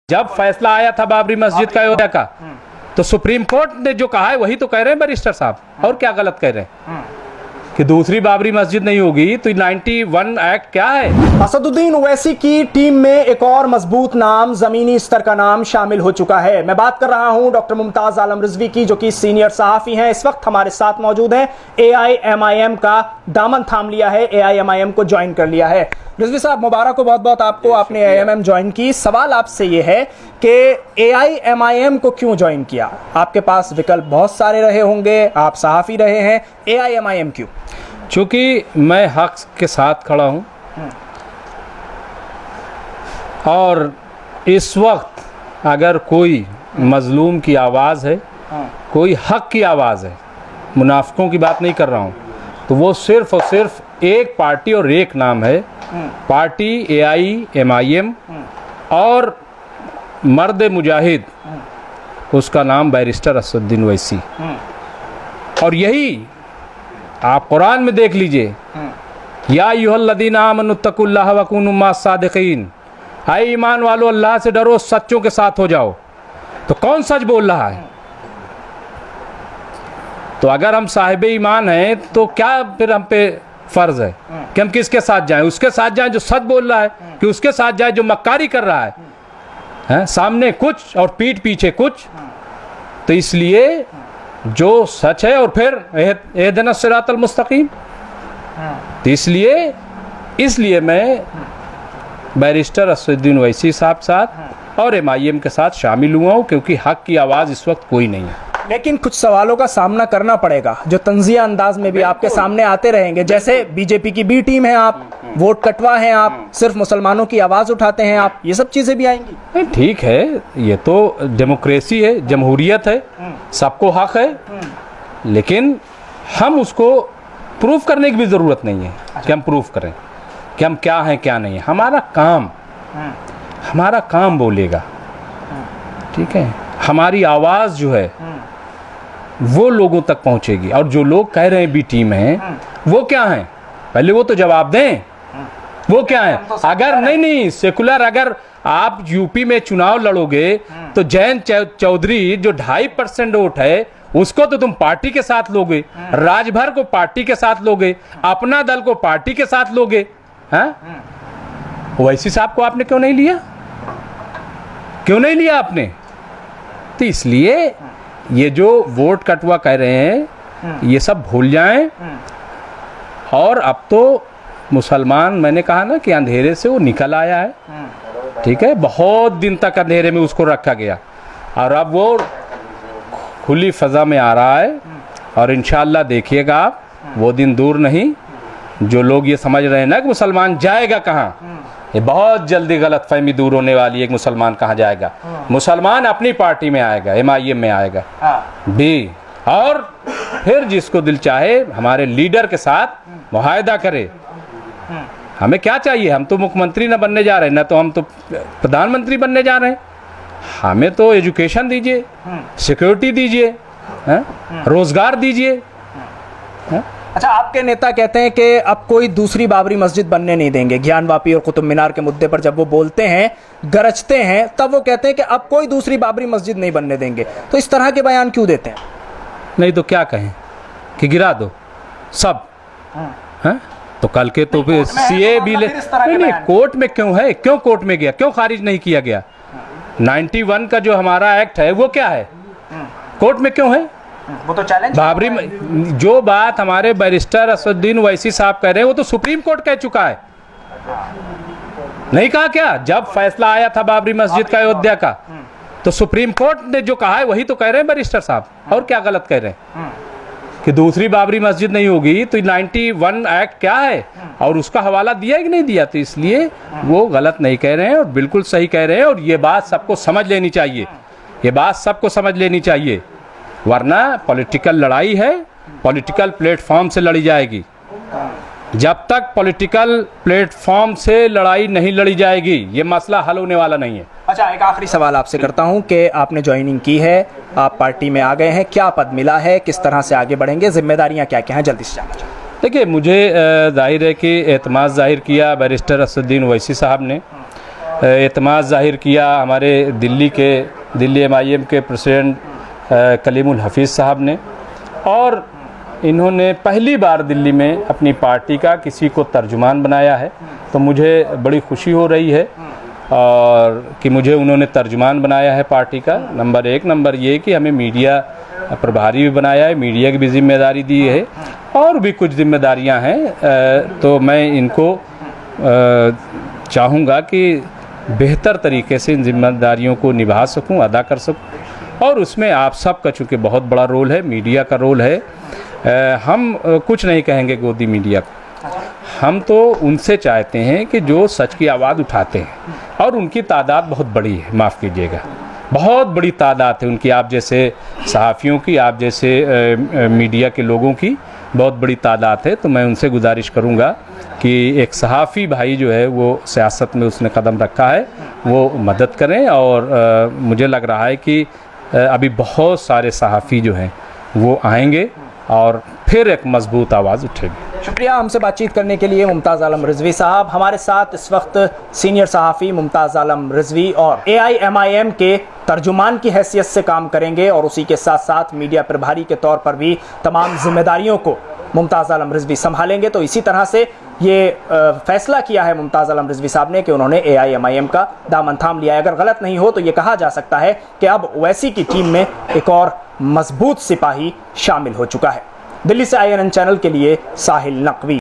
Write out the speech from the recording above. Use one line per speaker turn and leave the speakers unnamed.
जब फैसला आया था बाबरी मस्जिद का अयोध्या का, तो सुप्रीम कोर्ट ने जो कहा है वही तो कह रहे हैं बैरिस्टर साहब, और क्या गलत कह रहे हैं कि दूसरी बाबरी मस्जिद नहीं होगी तो 91 एक्ट क्या है।
असदुद्दीन ओवैसी की टीम में एक और मजबूत नाम, जमीनी स्तर का नाम शामिल हो चुका है। मैं बात कर रहा हूं डॉक्टर मुमताज आलम रिजवी की, जो कि सीनियर सहाफी हैं, इस वक्त हमारे साथ मौजूद हैं। AIMIM का दामन थाम लिया है, AIMIM को ज्वाइन कर लिया है। रिजवी साहब, मुबारक हो बहुत बहुत आपको, आपने AIMIM ज्वाइन की। सवाल आपसे ये है कि AIMIM को क्यों ज्वाइन किया? आपके पास विकल्प बहुत सारे रहे होंगे, आप सहाफी रहे हैं, AIMIM क्यों?
चूंकि मैं हक के साथ खड़ा हूं और इस वक्त अगर कोई मजलूम की आवाज़ है, कोई हक की आवाज़ है, मुनाफिकों की बात नहीं कर रहा हूं, तो वो सिर्फ और सिर्फ एक पार्टी और एक नाम है, पार्टी AIMIM, और मर्द मुजाहिद उसका नाम बैरिस्टर असदुद्दीन ओवैसी। और यही आप कुरान में देख लीजिए, या अय्युहल्लज़ीना आमनुत्तकुल्लाह वकूनू मअस-सादिक़ीन, ऐ ईमान वालो अल्लाह से डरो, सच्चों के साथ हो जाओ। तो कौन सच बोल रहा है? तो अगर हम साहिब ईमान हैं तो क्या फिर हम पे फर्ज है कि हम किसके साथ जाएं? उसके साथ जाएं जो सच बोल रहा है, कि उसके साथ जाएं जो मक्कारी कर रहा है? सामने कुछ और पीठ पीछे कुछ। तो इसलिए जो सच है, और फिर इहदिना सिरातल मुस्तकीम, तो इसलिए मैं बैरिस्टर असदुद्दीन ओवैसी साहब साथ और MIM के साथ शामिल हुआ हूँ, क्योंकि हक की आवाज़ इस वक्त कोई नहीं है।
लेकिन कुछ सवालों का सामना करना पड़ेगा जो तंजिया अंदाज में भी आपके सामने आते रहेंगे, जैसे बीजेपी की बी टीम है आप, वोट कटवा हैं आप, सिर्फ मुसलमानों की आवाज़ उठाते हैं आप, ये सब चीज़ें भी आएंगी।
ठीक है, ये तो डेमोक्रेसी है, जमहूरियत है, सबको हक है, लेकिन हम उसको प्रूफ करने की भी ज़रूरत नहीं है कि हम प्रूफ करें कि हम क्या हैं क्या नहीं है। हमारा काम बोलेगा, ठीक है, हमारी आवाज़ जो है वो लोगों तक पहुंचेगी। और जो लोग कह रहे हैं बी टीम हैं, वो क्या हैं? पहले वो तो जवाब दें, वो क्या है? अगर नहीं सेकुलर, अगर आप यूपी में चुनाव लड़ोगे तो जयंत चौधरी जो 2.5% वोट है, उसको तो तुम पार्टी के साथ लोगे, राजभर को पार्टी के साथ लोगे, अपना दल को पार्टी के साथ लोगे। ओवैसी साहब को आपने क्यों नहीं लिया? क्यों नहीं लिया आपने? तो इसलिए ये जो वोट कटवा कह रहे हैं, ये सब भूल जाएं। और अब तो मुसलमान, मैंने कहा ना कि अंधेरे से वो निकल आया है, ठीक है, बहुत दिन तक अंधेरे में उसको रखा गया, और अब वो खुली फजा में आ रहा है। और इंशाअल्लाह देखिएगा आप, वो दिन दूर नहीं, जो लोग ये समझ रहे हैं ना कि मुसलमान जाएगा कहाँ, ये बहुत जल्दी गलत फहमी दूर होने वाली है कि मुसलमान कहाँ जाएगा। मुसलमान अपनी पार्टी में आएगा, MIM में आएगा भी, और फिर जिसको दिल चाहे हमारे लीडर के साथ मुआहदा करे। हमें क्या चाहिए? हम तो मुख्यमंत्री न बनने जा रहे हैं, न तो हम तो प्रधानमंत्री बनने जा रहे हैं। हमें तो एजुकेशन दीजिए, सिक्योरिटी दीजिए, रोजगार दीजिए।
अच्छा, आपके नेता कहते हैं कि अब कोई दूसरी बाबरी मस्जिद बनने नहीं देंगे। ज्ञानवापी और कुतुब मीनार के मुद्दे पर जब वो बोलते हैं, गरजते हैं, तब वो कहते हैं कि अब कोई दूसरी बाबरी मस्जिद नहीं बनने देंगे। तो इस तरह के बयान क्यों देते हैं?
नहीं तो क्या कहें कि गिरा दो सब, हैं? तो कल के तो फिर CA भी ले, नहीं, कोर्ट में क्यों है? क्यों कोर्ट में गया? क्यों खारिज नहीं किया गया? 91 का जो हमारा एक्ट है वो क्या है? कोर्ट में क्यों है?
वो तो चैलेंज
बाबरी में जो बात हमारे बैरिस्टर असदुद्दीन ओवैसी साहब कह रहे हैं, वो तो सुप्रीम कोर्ट कह चुका है। नहीं कहा क्या? जब फैसला आया था बाबरी मस्जिद का अयोध्या का, तो सुप्रीम कोर्ट ने जो कहा है वही तो कह रहे हैं बैरिस्टर साहब, और क्या गलत कह रहे हैं कि दूसरी बाबरी मस्जिद नहीं होगी तो 91 एक्ट क्या है, और उसका हवाला दिया कि नहीं दिया? तो इसलिए वो गलत नहीं कह रहे हैं और बिल्कुल सही कह रहे हैं। और ये बात सबको समझ लेनी चाहिए, ये बात सबको समझ लेनी चाहिए, वरना पॉलिटिकल लड़ाई है, पॉलिटिकल प्लेटफॉर्म से लड़ी जाएगी। जब तक पॉलिटिकल प्लेटफॉर्म से लड़ाई नहीं लड़ी जाएगी, ये मसला हल होने वाला नहीं है।
अच्छा, एक आखिरी सवाल आपसे करता हूं कि आपने ज्वाइनिंग की है, आप पार्टी में आ गए हैं, क्या पद मिला है, किस तरह से आगे बढ़ेंगे, जिम्मेदारियां क्या क्या हैं, जल्दी से जानना चाहूँ।
देखिए, मुझे जाहिर है कि एतमाद जाहिर किया बैरिस्टर असदुद्दीन ओवैसी साहब ने एतमाद ज़ाहिर किया हमारे दिल्ली MIM के प्रेसिडेंट कलीमुल हफीज़ साहब ने, और इन्होंने पहली बार दिल्ली में अपनी पार्टी का किसी को तर्जुमान बनाया है। तो मुझे बड़ी खुशी हो रही है और कि मुझे उन्होंने तर्जुमान बनाया है पार्टी का। नंबर 1। नंबर ये कि हमें मीडिया प्रभारी भी बनाया है, मीडिया की भी जिम्मेदारी दी है और भी कुछ जिम्मेदारियां हैं। तो मैं इनको चाहूँगा कि बेहतर तरीके से इन जिम्मेदारियों को निभा सकूं, अदा कर सकूं, और उसमें आप सबका चूँकि बहुत बड़ा रोल है, मीडिया का रोल है। हम कुछ नहीं कहेंगे गोदी मीडिया को, हम तो उनसे चाहते हैं कि जो सच की आवाज़ उठाते हैं, और उनकी तादाद बहुत बड़ी है, माफ़ कीजिएगा, बहुत बड़ी तादाद है उनकी, आप जैसे सहाफ़ियों की, आप जैसे मीडिया के लोगों की बहुत बड़ी तादाद है। तो मैं उनसे गुजारिश करूंगा कि एक सहाफ़ी भाई जो है वो सियासत में उसने कदम रखा है, वो मदद करें। और मुझे लग रहा है कि अभी बहुत सारे सहाफ़ी जो हैं वो आएंगे और फिर एक मजबूत आवाज़ उठेगी।
शुक्रिया हमसे बातचीत करने के लिए मुमताज़ आलम रिजवी साहब। हमारे साथ इस वक्त सीनियर सहाफ़ी मुमताज़ आलम रिजवी और AIMIM के तर्जुमान की हैसियत से काम करेंगे, और उसी के साथ साथ मीडिया प्रभारी के तौर पर भी तमाम जिम्मेदारियों को मुमताज़ आलम रिजवी संभालेंगे। तो इसी तरह से ये फैसला किया है मुमताज़ आलम रिजवी साहब ने कि उन्होंने AIMIM का दामन थाम लिया है। अगर गलत नहीं हो तो ये कहा जा सकता है कि अब ओवैसी की टीम में एक और मजबूत सिपाही शामिल हो चुका है। दिल्ली से INN चैनल के लिए साहिल नकवी।